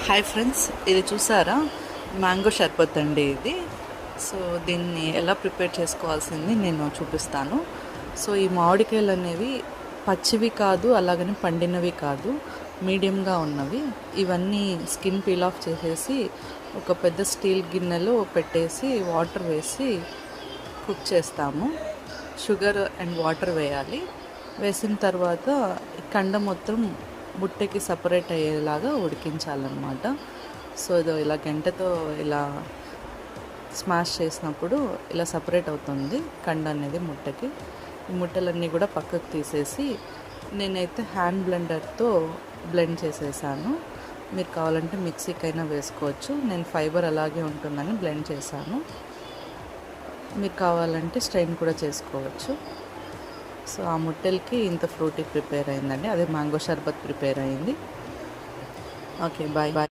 Hi friends, ఇది చూసారా? Mango షర్బత్ అండి ఇది. సో దీన్ని ఎలా ప్రిపేర్ చేసుకోవాల్సింది నేను చూపిస్తాను. సో ఈ మామిడికాయలు అనేవి పచ్చివి కాదు, అలాగని పండినవి కాదు, మీడియంగా ఉన్నవి. ఇవన్నీ స్కిన్ పీల్ ఆఫ్ చేసేసి ఒక పెద్ద స్టీల్ గిన్నెలో పెట్టేసి వాటర్ వేసి కుక్ చేస్తాము. షుగర్ అండ్ వాటర్ వేయాలి. వేసిన తర్వాత కండ మొత్తం బుట్టకి సపరేట్ అయ్యేలాగా ఉడికించాలన్నమాట. సో ఇది ఇలా గంటతో ఇలా స్మాష్ చేసినప్పుడు ఇలా సపరేట్ అవుతుంది కండ అనేది ముట్టకి. ఈ ముట్టలన్నీ కూడా పక్కకు తీసేసి నేనైతే హ్యాండ్ బ్లెండర్తో బ్లెండ్ చేసేసాను. మీరు కావాలంటే మిక్సీకైనా వేసుకోవచ్చు. నేను ఫైబర్ అలాగే ఉంటుందని బ్లెండ్ చేశాను. మీరు కావాలంటే స్ట్రెయిన్ కూడా చేసుకోవచ్చు. సో ఆ ముట్టెలకి ఇంత ఫ్రూటీ ప్రిపేర్ అయిందండి, అదే మ్యాంగో షర్బత్ ప్రిపేర్ అయింది. Okay, bye bye.